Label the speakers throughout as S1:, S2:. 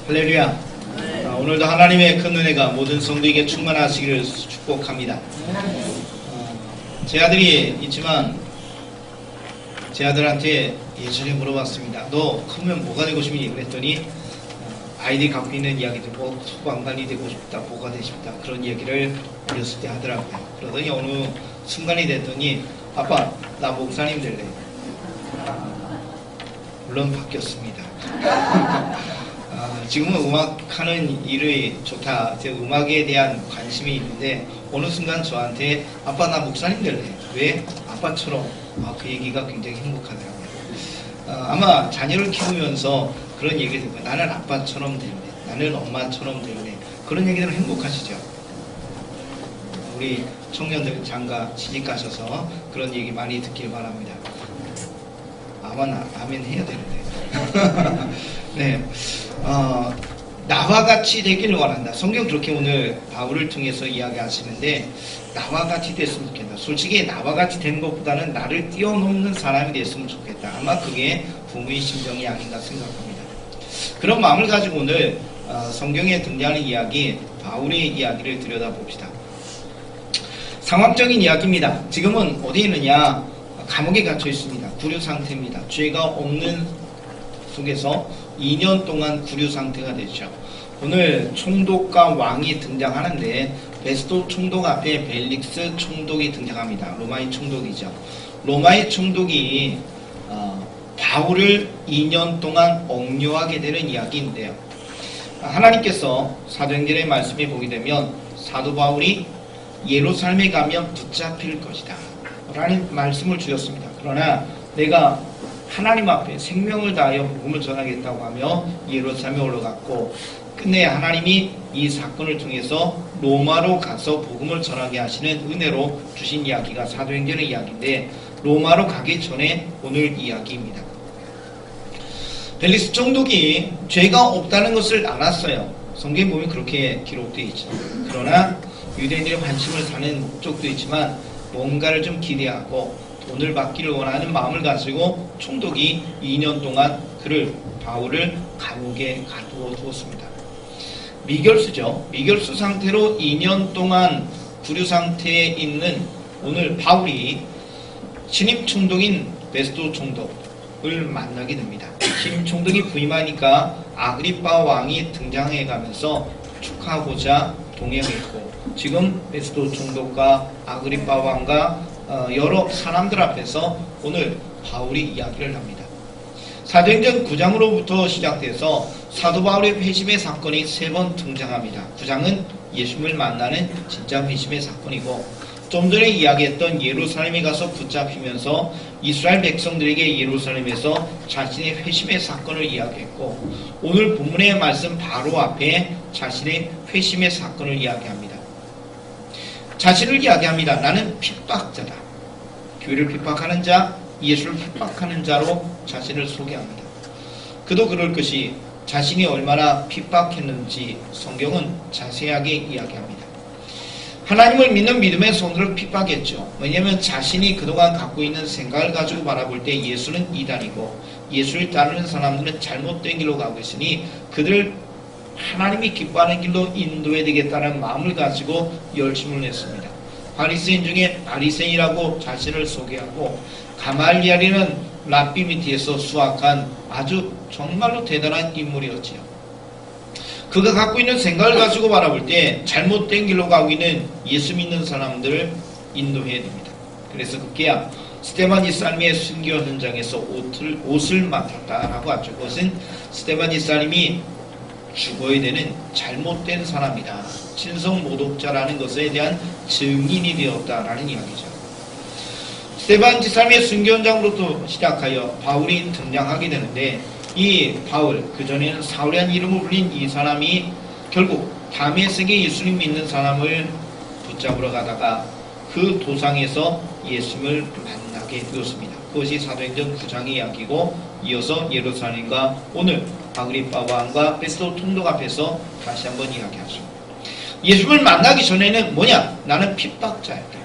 S1: 할렐루야. 오늘도 하나님의 큰 은혜가 모든 성도에게 충만하시기를 축복합니다. 제 아들이 있지만 제 아들한테 예전에 물어봤습니다. 너 크면 뭐가 되고 싶니? 그랬더니 아이들이 갖고 있는 이야기들, 뭐 소방관이 되고 싶다, 뭐가 되고 싶다, 그런 얘기를 어렸을 때 하더라고요. 그러더니 어느 순간이 됐더니 아빠, 나 목사님 될래. 물론 바뀌었습니다. 지금은 음악하는 일이 좋다. 제 음악에 대한 관심이 있는데 어느 순간 저한테 아빠 나 목사님 될래. 왜? 아빠처럼. 그 얘기가 굉장히 행복하더라고요. 아마 자녀를 키우면서 그런 얘기 듣고 나는 아빠처럼 될래. 나는 엄마처럼 될래. 그런 얘기들은 행복하시죠? 우리 청년들 장가 시집가셔서 그런 얘기 많이 듣길 바랍니다. 아멘 해야 되는데. 네. 나와 같이 되기를 원한다. 성경 그렇게 오늘 바울을 통해서 이야기하시는데 나와 같이 됐으면 좋겠다. 솔직히 나와 같이 되는 것보다는 나를 뛰어넘는 사람이 됐으면 좋겠다. 아마 그게 부모의 심정이 아닌가 생각합니다. 그런 마음을 가지고 오늘 성경에 등장하는 이야기, 바울의 이야기를 들여다봅시다. 상황적인 이야기입니다. 지금은 어디에 있느냐? 감옥에 갇혀 있습니다. 구류 상태입니다. 죄가 없는 속에서 2년 동안 구류 상태가 되죠. 오늘 총독과 왕이 등장하는데 베스도 총독 앞에 벨릭스 총독이 등장합니다. 로마의 총독이죠. 로마의 총독이 바울을 2년 동안 억류하게 되는 이야기인데요. 하나님께서 사도행전의 말씀에 보게 되면 사도 바울이 예루살렘에 가면 붙잡힐 것이다 라는 말씀을 주셨습니다. 그러나 내가 하나님 앞에 생명을 다하여 복음을 전하겠다고 하며 예루살렘에 올라갔고 끝내 하나님이 이 사건을 통해서 로마로 가서 복음을 전하게 하시는 은혜로 주신 이야기가 사도행전의 이야기인데 로마로 가기 전에 오늘 이야기입니다. 벨릭스 총독이 죄가 없다는 것을 알았어요. 성경에 보면 그렇게 기록되어 있죠. 그러나 유대인들의 관심을 사는 목적도 있지만 뭔가를 좀 기대하고 돈을 받기를 원하는 마음을 가지고 총독이 2년 동안 바울을 감옥에 가두어 두었습니다. 미결수죠. 미결수 상태로 2년 동안 구류 상태에 있는 오늘 바울이 신임 총독인 베스도 총독을 만나게 됩니다. 신임 총독이 부임하니까 아그리빠 왕이 등장해 가면서 축하하고자 동행했고 지금 베스도 총독과 아그리빠 왕과 여러 사람들 앞에서 오늘 바울이 이야기를 합니다. 사도행전 9장으로부터 시작돼서 사도 바울의 회심의 사건이 3번 등장합니다. 9장은 예수님을 만나는 진짜 회심의 사건이고 좀 전에 이야기했던 예루살렘에 가서 붙잡히면서 이스라엘 백성들에게 예루살렘에서 자신의 회심의 사건을 이야기했고 오늘 본문의 말씀 바로 앞에 자신의 회심의 사건을 이야기합니다. 자신을 이야기합니다. 나는 핍박자다. 교회를 핍박하는 자, 예수를 핍박하는 자로 자신을 소개합니다. 그도 그럴 것이 자신이 얼마나 핍박했는지 성경은 자세하게 이야기합니다. 하나님을 믿는 믿음의 손으로 핍박했죠. 왜냐하면 자신이 그동안 갖고 있는 생각을 가지고 바라볼 때 예수는 이단이고 예수를 따르는 사람들은 잘못된 길로 가고 있으니 그들을 하나님이 기뻐하는 길로 인도해야 되겠다는 마음을 가지고 열심을 냈습니다. 바리새인 중에 바리새인이라고 자신을 소개하고 가말리엘이는 랍비 밑에서 수학한 아주 정말로 대단한 인물이었지요. 그가 갖고 있는 생각을 가지고 바라볼 때 잘못된 길로 가고 있는 예수 믿는 사람들을 인도해야 됩니다. 그래서 그게야 스데반 이사님의 순교 현장에서 옷을 맡았다라고 하죠. 그것은 스데반 이사님이 죽어야 되는 잘못된 사람이다. 친성 모독자라는 것에 대한 증인이 되었다라는 이야기죠. 스데반 지사님의 순교 현장으로부터 시작하여 바울이 등장하게 되는데 이 바울, 그전에는 사울이라는 이름을 불린 이 사람이 결국 다메섹에 예수님 믿는 사람을 붙잡으러 가다가 그 도상에서 예수님을 만나게 되었습니다. 그것이 사도행전 9장의 이야기고 이어서 예루살렘과 오늘 아그리빠 왕과 베스도 총독 앞에서 다시 한번 이야기하죠. 예수님을 만나기 전에는 뭐냐? 나는 핍박자였다.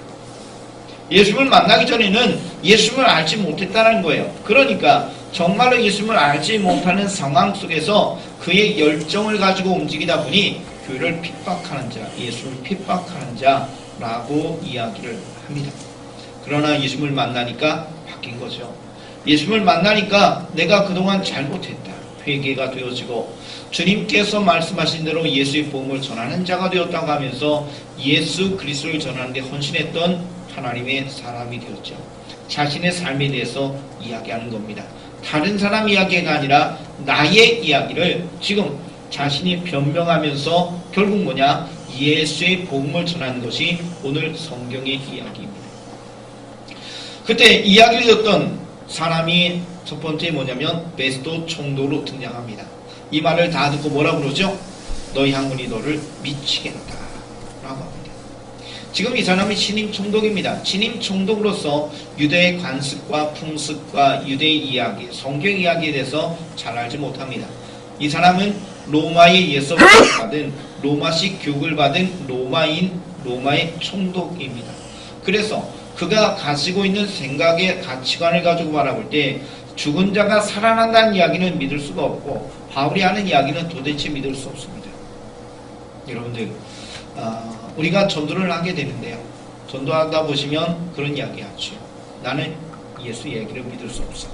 S1: 예수님을 만나기 전에는 예수님을 알지 못했다는 거예요. 그러니까 정말로 예수님을 알지 못하는 상황 속에서 그의 열정을 가지고 움직이다 보니 교회를 핍박하는 자, 예수를 핍박하는 자라고 이야기를 합니다. 그러나 예수님을 만나니까 바뀐 거죠. 예수님을 만나니까 내가 그동안 잘못했다. 회개가 되어지고 주님께서 말씀하신 대로 예수의 복음을 전하는 자가 되었다고 하면서 예수 그리스도를 전하는 데 헌신했던 하나님의 사람이 되었죠. 자신의 삶에 대해서 이야기하는 겁니다. 다른 사람 이야기가 아니라 나의 이야기를 지금 자신이 변명하면서 결국 뭐냐? 예수의 복음을 전하는 것이 오늘 성경의 이야기입니다. 그때 이야기를 듣던 사람이 첫 번째 뭐냐면 베스도 총독으로 등장합니다. 이 말을 다 듣고 뭐라고 그러죠? 너희 학문이 너를 미치겠다 라고 합니다. 지금 이 사람이 신임 총독입니다. 신임 총독으로서 유대의 관습과 풍습과 유대의 이야기, 성경 이야기에 대해서 잘 알지 못합니다. 이 사람은 로마의 예서를 받은 로마식 교육을 받은 로마의 총독입니다. 그래서 그가 가지고 있는 생각의 가치관을 가지고 바라볼 때 죽은 자가 살아난다는 이야기는 믿을 수가 없고 바울이 하는 이야기는 도대체 믿을 수 없습니다. 여러분들 우리가 전도를 하게 되는데요. 전도하다 보시면 그런 이야기 하죠. 나는 예수 얘기를 믿을 수 없어.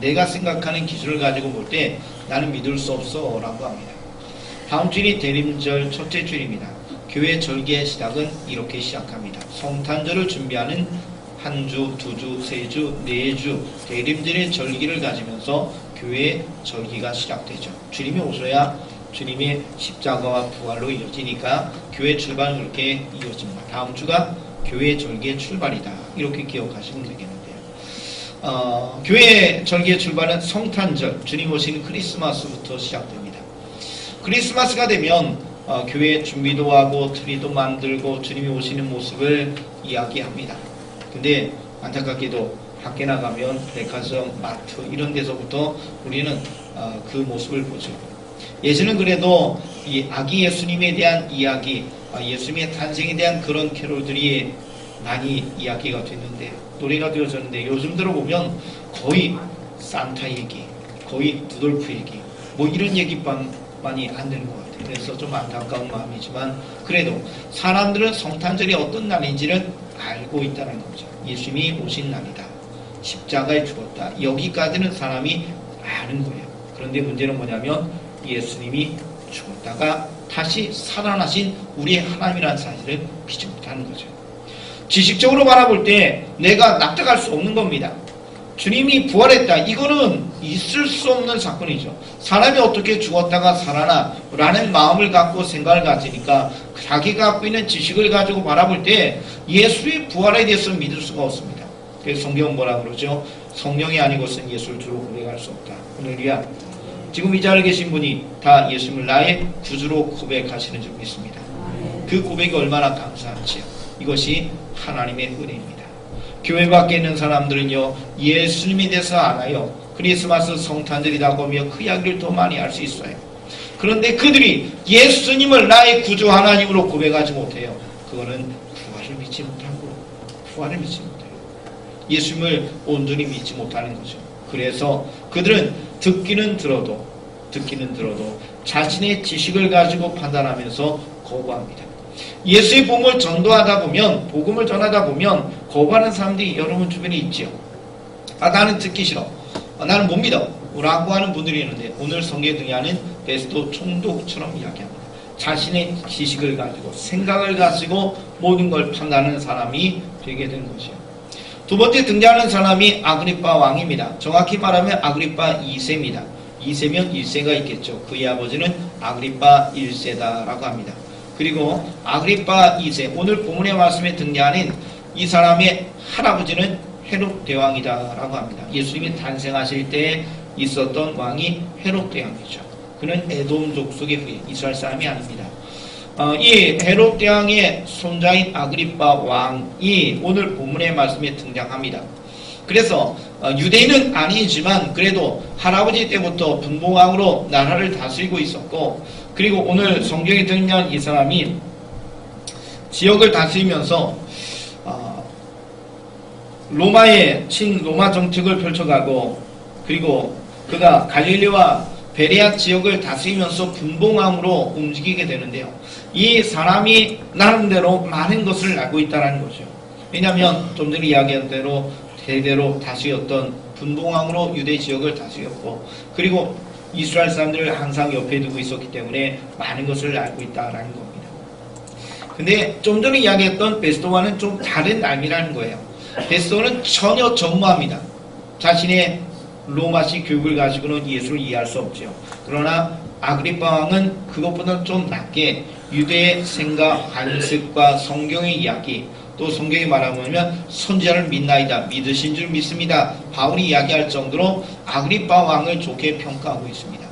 S1: 내가 생각하는 기준을 가지고 볼 때 나는 믿을 수 없어 라고 합니다. 다음 주일이 대림절 첫째 주일입니다. 교회 절기의 시작은 이렇게 시작합니다. 성탄절을 준비하는 한 주, 두 주, 세 주, 네 주 대림절의 절기를 가지면서 교회의 절기가 시작되죠. 주님이 오셔야 주님의 십자가와 부활로 이어지니까 교회 출발은 그렇게 이어집니다. 다음 주가 교회 절기의 출발이다. 이렇게 기억하시면 되겠는데요. 교회 절기의 출발은 성탄절, 주님 오시는 크리스마스부터 시작됩니다. 크리스마스가 되면 교회 준비도 하고 트리도 만들고 주님이 오시는 모습을 이야기합니다. 근데 안타깝게도 밖에 나가면 백화점, 마트 이런 데서부터 우리는 그 모습을 보죠. 예전은 그래도 이 아기 예수님에 대한 이야기, 예수님의 탄생에 대한 그런 캐롤들이 많이 이야기가 됐는데 노래가 되어졌는데 요즘 들어보면 거의 산타 얘기, 거의 루돌프 얘기 뭐 이런 얘기만이 안 되는 것 같아요. 그래서 좀 안타까운 마음이지만 그래도 사람들은 성탄절이 어떤 날인지를 알고 있다는 거죠. 예수님이 오신 날이다. 십자가에 죽었다. 여기까지는 사람이 아는 거예요. 그런데 문제는 뭐냐면 예수님이 죽었다가 다시 살아나신 우리의 하나님이라는 사실을 믿지 못하는 거죠. 지식적으로 바라볼 때 내가 납득할 수 없는 겁니다. 주님이 부활했다. 이거는 있을 수 없는 사건이죠. 사람이 어떻게 죽었다가 살아나 라는 마음을 갖고 생각을 가지니까 자기가 갖고 있는 지식을 가지고 바라볼 때 예수의 부활에 대해서 믿을 수가 없습니다. 그래서 성경은 뭐라 그러죠? 성령이 아니고선 예수를 주로 고백할 수 없다. 할렐루야. 지금 이 자리에 계신 분이 다 예수님을 나의 구주로 고백하시는 줄 믿습니다. 그 고백이 얼마나 감사한지요. 이것이 하나님의 은혜입니다. 교회 밖에 있는 사람들은요, 예수님에 대해서 알아요. 크리스마스 성탄절이다 보면 그 이야기를 더 많이 알 수 있어요. 그런데 그들이 예수님을 나의 구주 하나님으로 고백하지 못해요. 그거는 부활을 믿지 못하고 부활을 믿지 못해요. 예수님을 온전히 믿지 못하는 거죠. 그래서 그들은 듣기는 들어도 자신의 지식을 가지고 판단하면서 거부합니다. 예수의 복음을 전하다 보면 거부하는 사람들이 여러분 주변에 있지요. 나는 듣기 싫어. 나는 못 믿어. 라고 하는 분들이 있는데 오늘 성경에 등장하는 베스도 총독처럼 이야기합니다. 자신의 지식을 가지고 생각을 가지고 모든 걸 판단하는 사람이 되게 된 것이요. 두 번째 등장하는 사람이 아그리파 왕입니다. 정확히 말하면 아그리파 2세입니다. 2세면 1세가 있겠죠. 그의 아버지는 아그리파 1세다라고 합니다. 그리고 아그리파 2세, 오늘 본문의 말씀에 등장하는 이 사람의 할아버지는 헤롯 대왕이다라고 합니다. 예수님이 탄생하실 때 있었던 왕이 헤롯 대왕이죠. 그는 에돔 족속의 후예, 이스라엘 사람이 아닙니다. 이 헤롯 대왕의 손자인 아그리파 왕이 오늘 본문의 말씀에 등장합니다. 그래서 유대인은 아니지만 그래도 할아버지 때부터 분봉왕으로 나라를 다스리고 있었고, 그리고 오늘 성경에 등장한 이 사람이 지역을 다스리면서 로마의 친로마 정책을 펼쳐가고, 그리고 그가 갈릴리와 베레아 지역을 다스리면서 분봉함으로 움직이게 되는데요. 이 사람이 나름대로 많은 것을 알고 있다는 거죠. 왜냐하면 좀 전에 이야기한 대로 대대로 다스렸던 분봉함으로 유대 지역을 다스렸고, 그리고 이스라엘 사람들을 항상 옆에 두고 있었기 때문에 많은 것을 알고 있다라는 겁니다. 근데 좀 전에 이야기했던 베스도와는 좀 다른 의미라는 거예요. 베스도는 전혀 전무합니다. 자신의 로마식 교육을 가지고는 예수를 이해할 수 없죠. 그러나 아그리파 왕은 그것보다 좀 낮게 유대의 생각, 관습과 성경의 이야기, 또 성경이 말하면 선지자를 믿나이다, 믿으신 줄 믿습니다, 바울이 이야기할 정도로 아그리파 왕을 좋게 평가하고 있습니다.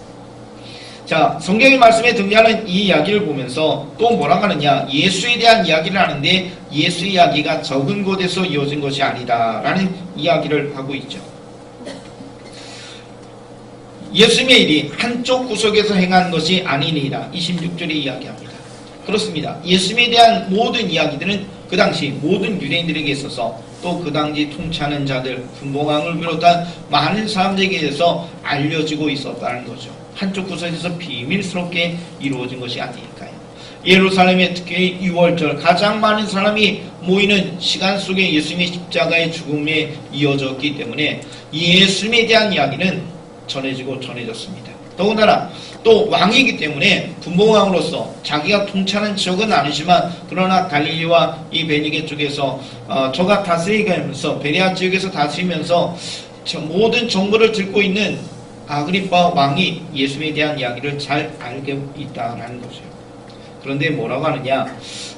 S1: 자, 성경의 말씀에 등장하는 이 이야기를 보면서 또 뭐라고 하느냐, 예수에 대한 이야기를 하는데 예수 이야기가 적은 곳에서 이어진 것이 아니다 라는 이야기를 하고 있죠. 예수님의 일이 한쪽 구석에서 행한 것이 아니니라 26절에 이야기합니다. 그렇습니다. 예수님에 대한 모든 이야기들은 그 당시 모든 유대인들에게 있어서 또 그 당시 통치하는 자들, 분봉왕을 비롯한 많은 사람들에게 대해서 알려지고 있었다는 거죠. 한쪽 구석에서 비밀스럽게 이루어진 것이 아니니까요. 예루살렘의 특히 6월절 가장 많은 사람이 모이는 시간 속에 예수님의 십자가의 죽음에 이어졌기 때문에 예수님에 대한 이야기는 전해지고 전해졌습니다. 더군다나 또 왕이기 때문에 분봉왕으로서 자기가 통치하는 지역은 아니지만 그러나 갈릴리와 이 베니게 쪽에서 저가 다스리면서 베레아 지역에서 다스리면서 모든 정보를 듣고 있는 아그리파 왕이 예수님에 대한 이야기를 잘 알고 있다는 거죠. 그런데 뭐라고 하느냐,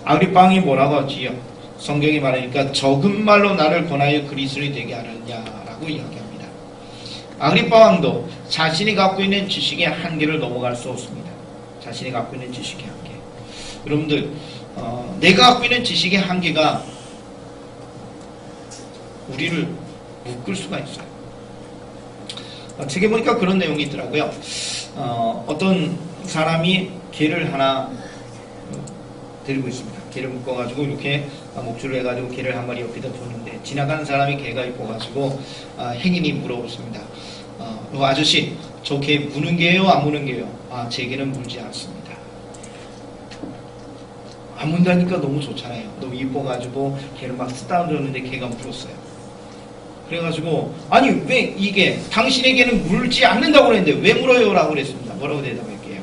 S1: 아그리파 왕이 뭐라고 하지요? 성경이 말하니까 적은 말로 나를 권하여 그리스도인이 되게 하느냐라고 이야기합니다. 아그리파 왕도 자신이 갖고 있는 지식의 한계를 넘어갈 수 없습니다. 자신이 갖고 있는 지식의 한계. 여러분들, 내가 갖고 있는 지식의 한계가 우리를 묶을 수가 있어요. 책에 보니까 그런 내용이 있더라고요. 어떤 사람이 개를 하나 데리고 있습니다. 개를 묶어가지고 이렇게 목줄을 해가지고 개를 한 마리 옆에다 두는데 지나가는 사람이 개가 있고가지고 행인이 물어보습니다. 아저씨, 저 개 무는 개예요? 안 무는 개예요? 제 개는 물지 않습니다. 안 문다니까 너무 좋잖아요. 너무 이뻐가지고 개를 막 쓰다듬었는데 개가 물었어요. 그래가지고 아니 왜 이게 당신에게는 물지 않는다고 그랬는데 왜 물어요? 라고 그랬습니다. 뭐라고 대답할게요?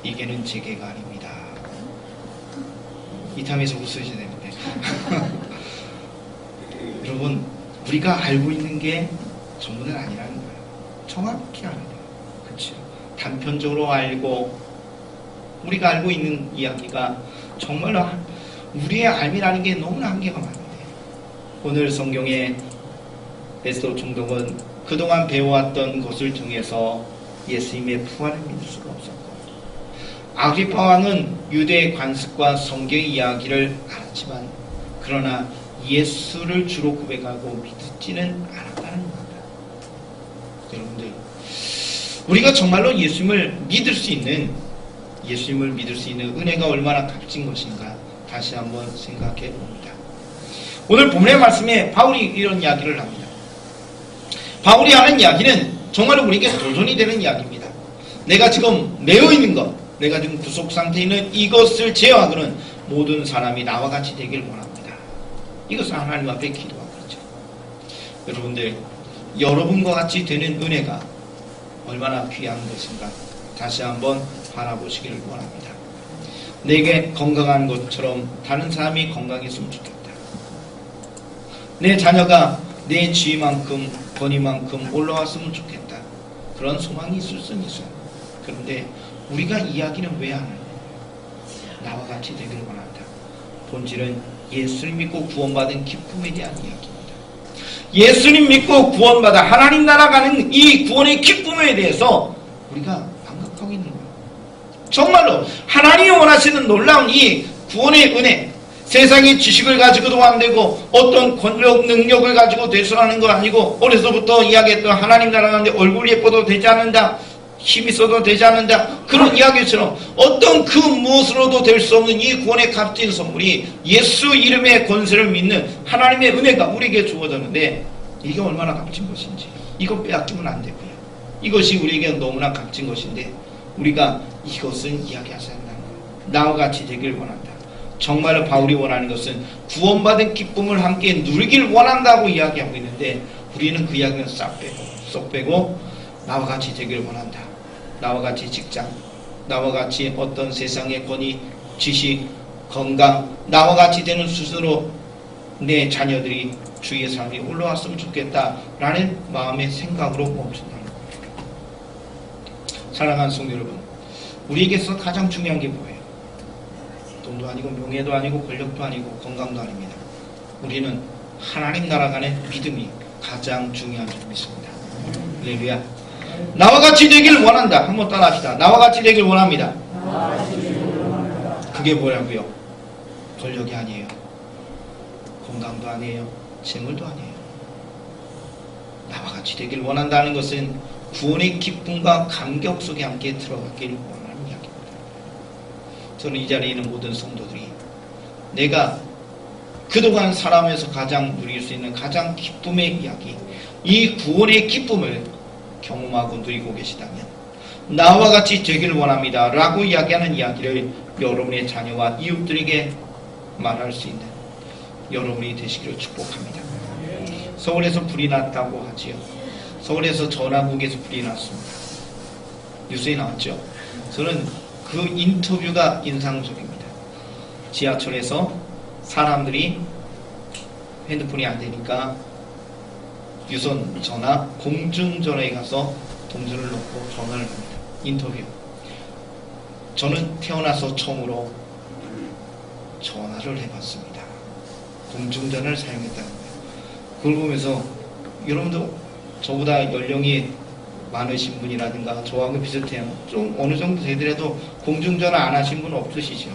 S1: 이 개는 제 개가 아닙니다. 이탐에서 웃으셔야 되는데 여러분, 우리가 알고 있는 게 전부는 아니라는 거예요. 정확히 알아야 돼요. 그렇죠? 단편적으로 알고 우리가 알고 있는 이야기가 정말로 우리의 알미라는 게 너무나 한계가 많아요. 오늘 성경의 베스도 총독은 그동안 배워왔던 것을 통해서 예수님의 부활을 믿을 수가 없었고, 아그리파 왕은 유대의 관습과 성경의 이야기를 알았지만 그러나 예수를 주로 고백하고 믿지는 않았다는 겁니다. 여러분들, 우리가 정말로 예수님을 믿을 수 있는 은혜가 얼마나 값진 것인가 다시 한번 생각해 봅니다. 오늘 본문의 말씀에 바울이 이런 이야기를 합니다. 바울이 하는 이야기는 정말로 우리에게 도전이 되는 이야기입니다. 내가 지금 매여 있는 것, 내가 지금 구속 상태에 있는 이것을 제어하고는 모든 사람이 나와 같이 되길 원합니다. 이것을 하나님 앞에 기도하고 있죠. 여러분들, 여러분과 같이 되는 은혜가 얼마나 귀한 것인가 다시 한번 바라보시기를 원합니다. 내게 건강한 것처럼 다른 사람이 건강했으면 좋겠다. 내 자녀가 내 지위만큼 권위만큼 올라왔으면 좋겠다. 그런 소망이 있을 수는 있어요. 그런데 우리가 이야기는 왜 안 하냐? 나와 같이 되길 원한다. 본질은 예수님 믿고 구원받은 기쁨에 대한 이야기입니다. 예수님 믿고 구원받아 하나님 나라 가는 이 구원의 기쁨에 대해서 우리가 반갑하고 있는 거예요. 정말로 하나님이 원하시는 놀라운 이 구원의 은혜, 세상의 지식을 가지고도 안 되고 어떤 권력 능력을 가지고 대수하는 거 아니고 어려서부터 이야기했던 하나님 나라 가는데 얼굴이 예뻐도 되지 않는다, 힘이 있어도 되지 않는다, 그런 이야기처럼 어떤 그 무엇으로도 될 수 없는 이 구원의 값진 선물이 예수 이름의 권세를 믿는 하나님의 은혜가 우리에게 주어졌는데 이게 얼마나 값진 것인지 이거 빼앗기면 안 되고요. 이것이 우리에게 너무나 값진 것인데 우리가 이것은 이야기하지 않는다는 거예요. 나와 같이 되길 원한다. 정말로 바울이 원하는 것은 구원받은 기쁨을 함께 누리길 원한다고 이야기하고 있는데 우리는 그 이야기는 쏙 빼고 나와 같이 되길 원한다. 나와 같이 직장, 나와 같이 어떤 세상의 권위, 지식, 건강, 나와 같이 되는 스스로 내 자녀들이 주위의 사람이 올라왔으면 좋겠다라는 마음의 생각으로 멈춘다는 거예요. 사랑하는 성도 여러분, 우리에게서 가장 중요한 게 뭐예요? 돈도 아니고 명예도 아니고 권력도 아니고 건강도 아닙니다. 우리는 하나님 나라 간의 믿음이 가장 중요한 줄 믿습니다. 할렐루야. 나와 같이 되길 원한다. 한번 따라합시다. 나와 같이 되길 원합니다. 그게 뭐라고요? 권력이 아니에요. 건강도 아니에요. 재물도 아니에요. 나와 같이 되길 원한다는 것은 구원의 기쁨과 감격 속에 함께 들어가길 원하는 이야기입니다. 저는 이 자리에 있는 모든 성도들이 내가 그동안 살아오면서 가장 누릴 수 있는 가장 기쁨의 이야기, 이 구원의 기쁨을 경험하고 누리고 계시다면 나와 같이 되길 원합니다 라고 이야기하는 이야기를 여러분의 자녀와 이웃들에게 말할 수 있는 여러분이 되시기를 축복합니다. 서울에서 불이 났다고 하지요. 서울에서 전화국에서 불이 났습니다. 뉴스에 나왔죠. 저는 그 인터뷰가 인상적입니다. 지하철에서 사람들이 핸드폰이 안 되니까 유선 전화, 공중전화에 가서 동전을 넣고 전화를 합니다. 인터뷰. 저는 태어나서 처음으로 전화를 해봤습니다. 공중전화를 사용했다는 거예요. 그걸 보면서 여러분도 저보다 연령이 많으신 분이라든가 저하고 비슷해요. 좀 어느 정도 되더라도 공중전화 안 하신 분 없으시죠?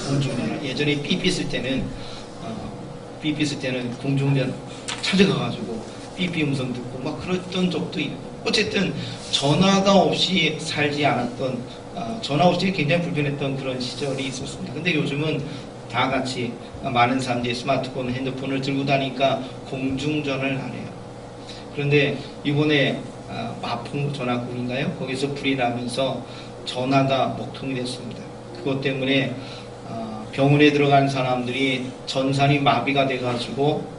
S1: 공중전화. 예전에 삐삐 쓸 때는 공중전화 찾아가가지고 삐삐 음성 듣고 막 그랬던 적도 있고, 어쨌든 전화가 없이 살지 않았던, 전화 없이 굉장히 불편했던 그런 시절이 있었습니다. 근데 요즘은 다 같이 많은 사람들이 스마트폰, 핸드폰을 들고 다니니까 공중전화를 안 해요. 그런데 이번에 마포 전화국인가요? 거기서 불이 나면서 전화가 먹통이 됐습니다. 그것 때문에 병원에 들어간 사람들이 전산이 마비가 돼가지고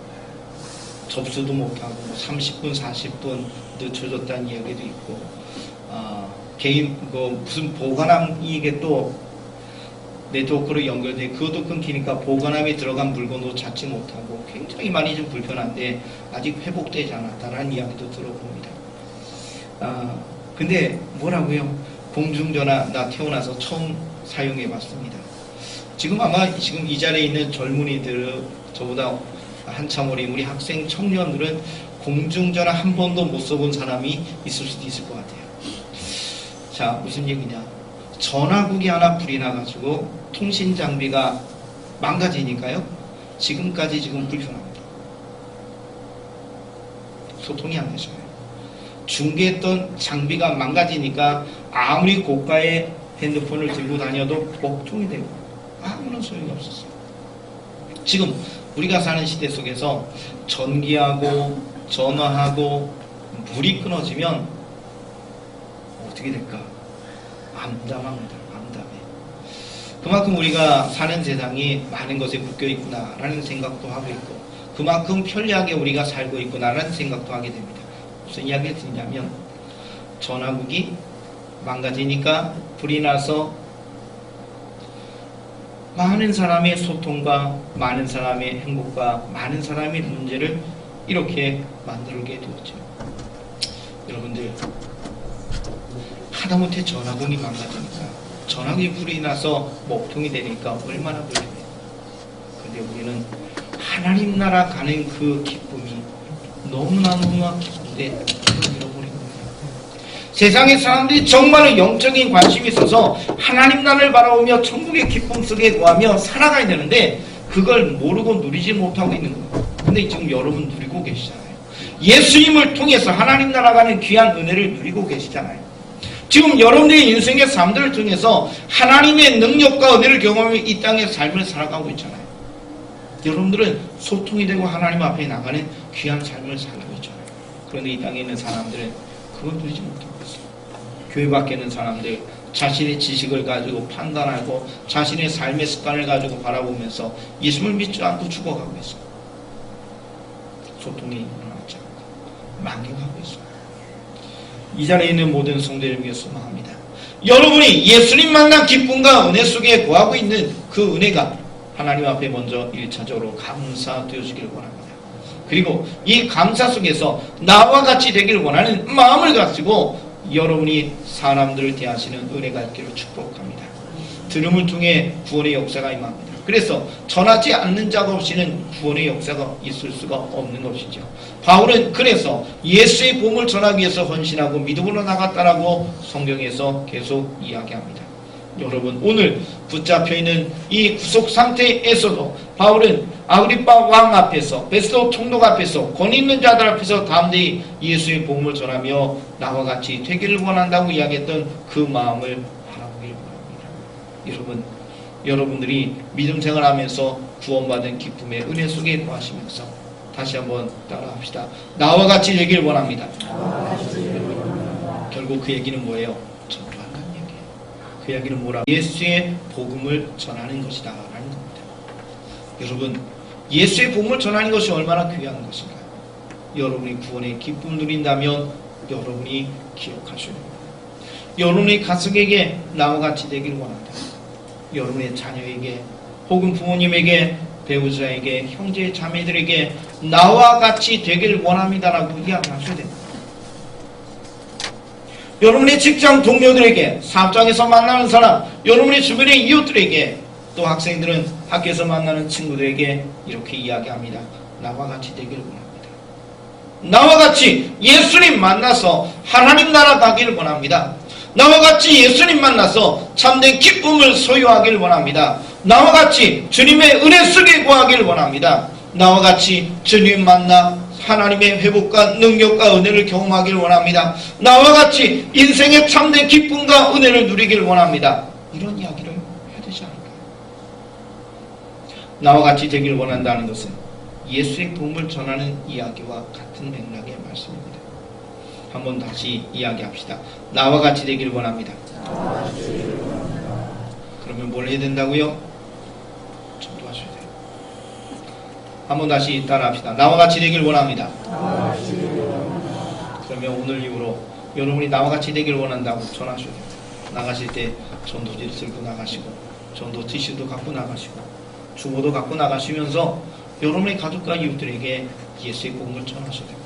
S1: 접수도 못하고 30분, 40분 늦춰졌다는 이야기도 있고, 개인 무슨 보관함이 이게 또 네트워크로 연결돼 그것도 끊기니까 보관함에 들어간 물건도 찾지 못하고 굉장히 많이 좀 불편한데 아직 회복되지 않았다라는 이야기도 들어봅니다. 근데 뭐라고요? 공중전화 나 태어나서 처음 사용해봤습니다. 지금 아마 지금 이 자리에 있는 젊은이들, 저보다 한참 어린 우리 학생 청년들은 공중전화 한 번도 못 써본 사람이 있을 수도 있을 것 같아요. 자, 무슨 얘기냐? 전화국이 하나 불이 나가지고 통신 장비가 망가지니까요. 지금까지 지금 불편합니다. 소통이 안 되잖아요. 중계했던 장비가 망가지니까 아무리 고가의 핸드폰을 들고 다녀도 먹통이 되고 아무런 소용이 없었어요. 지금 우리가 사는 시대 속에서 전기하고 전화하고 물이 끊어지면 어떻게 될까? 암담합니다. 암담해. 그만큼 우리가 사는 세상이 많은 것에 묶여있구나라는 생각도 하고 있고, 그만큼 편리하게 우리가 살고 있구나라는 생각도 하게 됩니다. 무슨 이야기를 드리냐면, 전화국이 망가지니까 불이 나서 많은 사람의 소통과 많은 사람의 행복과 많은 사람의 문제를 이렇게 만들게 되었죠. 여러분들, 하다못해 전화국이 망가지니까, 전화국이 불이 나서 먹통이 되니까 얼마나 불편해요. 근데 우리는 하나님 나라 가는 그 기쁨이 너무나 기쁜데 그걸 잃어버린 겁니다. 세상의 사람들이 정말로 영적인 관심이 있어서 하나님 나라를 바라보며 천국의 기쁨 속에 거하며 살아가야 되는데 그걸 모르고 누리지 못하고 있는 거예요. 근데 지금 여러분 누리고 계시잖아요. 예수님을 통해서 하나님 나라 가는 귀한 은혜를 누리고 계시잖아요. 지금 여러분들의 인생의 삶들을 통해서 하나님의 능력과 은혜를 경험하며 이 땅의 삶을 살아가고 있잖아요. 여러분들은 소통이 되고 하나님 앞에 나가는 귀한 삶을 살고 있잖아요. 그런데 이 땅에 있는 사람들은 그 그건 누리지 못하고 있어요. 교회 밖에 있는 사람들 자신의 지식을 가지고 판단하고 자신의 삶의 습관을 가지고 바라보면서 예수를 믿지 않고 죽어가고 있어요. 소통이 일어나지 않고 망해가고 있어요. 이 자리에 있는 모든 성도를 위해서 소망합니다. 여러분이 예수님 만난 기쁨과 은혜 속에 거하고 있는 그 은혜가 하나님 앞에 먼저 1차적으로 감사되어지기를 원합니다. 그리고 이 감사 속에서 나와 같이 되기를 원하는 마음을 가지고 여러분이 사람들을 대하시는 은혜가 있기를 축복합니다. 들음을 통해 구원의 역사가 임합니다. 그래서 전하지 않는 자가 없이는 구원의 역사가 있을 수가 없는 것이죠. 바울은 그래서 예수의 복음을 전하기 위해서 헌신하고 믿음으로 나갔다라고 성경에서 계속 이야기합니다. 여러분, 오늘 붙잡혀 있는 이 구속 상태에서도 바울은 아그리빠 왕 앞에서, 베스도 총독 앞에서, 권위 있는 자들 앞에서 담대히 예수의 복음을 전하며 나와 같이 되기를 원한다고 이야기했던 그 마음을 바라보길 바랍니다. 여러분들이 믿음 생활하면서 구원받은 기쁨의 은혜 속에 거하시면서 다시 한번 따라합시다. 나와 같이 되길 원합니다. 결국 그 얘기는 뭐예요? 전도한다는 얘기예요. 그 이야기는 뭐라? 예수의 복음을 전하는 것이다 라는 겁니다. 여러분, 예수의 복음을 전하는 것이 얼마나 귀한 것인가요? 여러분이 구원의 기쁨 누린다면 여러분이 기억하셔야 됩니다. 여러분의 가족에게 나와 같이 되길 원한다. 여러분의 자녀에게 혹은 부모님에게 배우자에게 형제 자매들에게 나와 같이 되길 원합니다라고 이야기하셔야 됩니다. 여러분의 직장 동료들에게, 사업장에서 만나는 사람, 여러분의 주변의 이웃들에게, 또 학생들은 학교에서 만나는 친구들에게 이렇게 이야기합니다. 나와 같이 되길 원합니다. 나와 같이 예수님 만나서 하나님 나라 가기를 원합니다. 나와 같이 예수님 만나서 참된 기쁨을 소유하길 원합니다. 나와 같이 주님의 은혜 속에 거하길 원합니다. 나와 같이 주님 만나 하나님의 회복과 능력과 은혜를 경험하길 원합니다. 나와 같이 인생의 참된 기쁨과 은혜를 누리길 원합니다. 이런 이야기를 해야 되지 않을까요? 나와 같이 되길 원한다는 것은 예수의 복음을 전하는 이야기와 같은 맥락의 말씀입니다. 한번 다시 이야기합시다. 나와 같이 되길 원합니다. 그러면 뭘 해야 된다고요? 전도하셔야 돼요. 한번 다시 따라합시다. 나와 같이 되길 원합니다. 그러면 오늘 이후로 여러분이 나와 같이 되길 원한다고 전하셔야 돼요. 나가실 때 전도지를 들고 나가시고, 전도 티슈도 갖고 나가시고, 주보도 갖고 나가시면서 여러분의 가족과 이웃들에게 예수의 복음을 전하셔야 됩니다.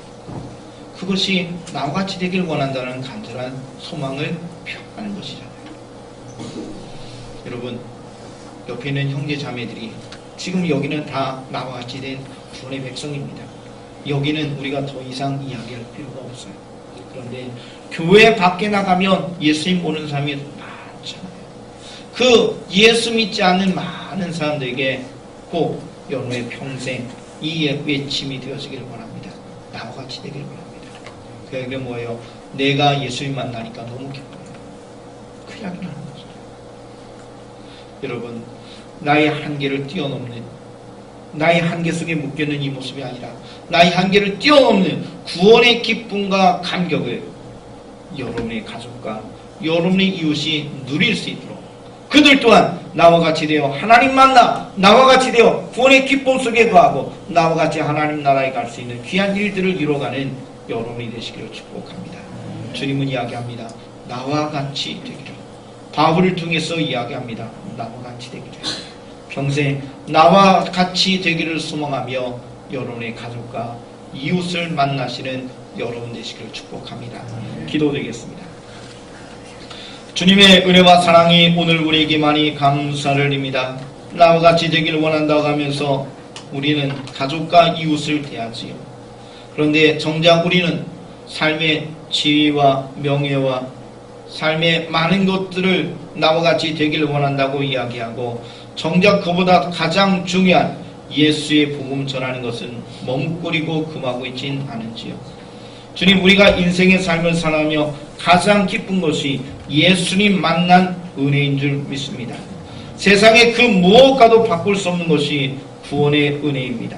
S1: 그것이 나와 같이 되길 원한다는 간절한 소망을 표현하는 것이잖아요. 여러분, 옆에 있는 형제 자매들이 지금 여기는 다 나와 같이 된 구원의 백성입니다. 여기는 우리가 더 이상 이야기할 필요가 없어요. 그런데 교회 밖에 나가면 예수님 모르는 사람이 많잖아요. 그 예수 믿지 않는 많은 사람들에게 꼭 여러분의 평생 이 외침이 되어지기를 원합니다. 나와 같이 되기를 원합니다. 그 이야기는 뭐예요? 내가 예수님 만나니까 너무 기뻐요. 그 이야기를 하는 거죠. 여러분, 나의 한계를 뛰어넘는, 나의 한계 속에 묶여있는 이 모습이 아니라 나의 한계를 뛰어넘는 구원의 기쁨과 감격을 여러분의 가족과 여러분의 이웃이 누릴 수 있도록, 그들 또한 나와 같이 되어 하나님 만나 나와 같이 되어 구원의 기쁨 속에 거하고 나와 같이 하나님 나라에 갈 수 있는 귀한 일들을 이뤄가는 여러분이 되시기를 축복합니다. 주님은 이야기합니다. 나와 같이 되기를. 바울을 통해서 이야기합니다. 나와 같이 되기를. 평생 나와 같이 되기를 소망하며 여러분의 가족과 이웃을 만나시는 여러분 되시기를 축복합니다. 기도드리겠습니다. 주님의 은혜와 사랑이 오늘 우리에게 많이 감사를 드립니다. 나와 같이 되기를 원한다고 하면서 우리는 가족과 이웃을 대하지요. 그런데 정작 우리는 삶의 지위와 명예와 삶의 많은 것들을 나와 같이 되기를 원한다고 이야기하고, 정작 그보다 가장 중요한 예수의 복음 전하는 것은 머뭇거리고 금하고 있진 않은지요. 주님, 우리가 인생의 삶을 살아가며 가장 기쁜 것이 예수님 만난 은혜인 줄 믿습니다. 세상의 그 무엇과도 바꿀 수 없는 것이 구원의 은혜입니다.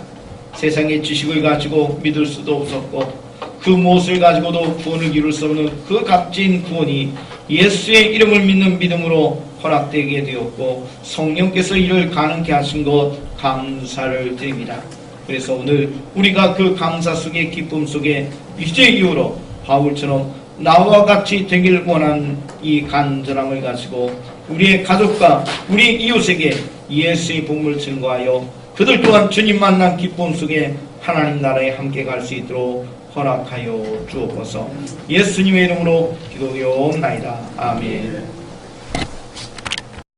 S1: 세상의 지식을 가지고 믿을 수도 없었고, 그 무엇을 가지고도 구원을 이룰 수 없는 그 값진 구원이 예수의 이름을 믿는 믿음으로 허락되게 되었고 성령께서 이를 가능케 하신 것 감사를 드립니다. 그래서 오늘 우리가 그 감사 속에 기쁨 속에 이제 이후로 바울처럼 나와 같이 되길 원하는 이 간절함을 가지고 우리의 가족과 우리 이웃에게 예수의 복음을 증거하여 그들 또한 주님 만난 기쁨 속에 하나님 나라에 함께 갈 수 있도록 허락하여 주옵소서. 예수님의 이름으로 기도하옵나이다. 아멘.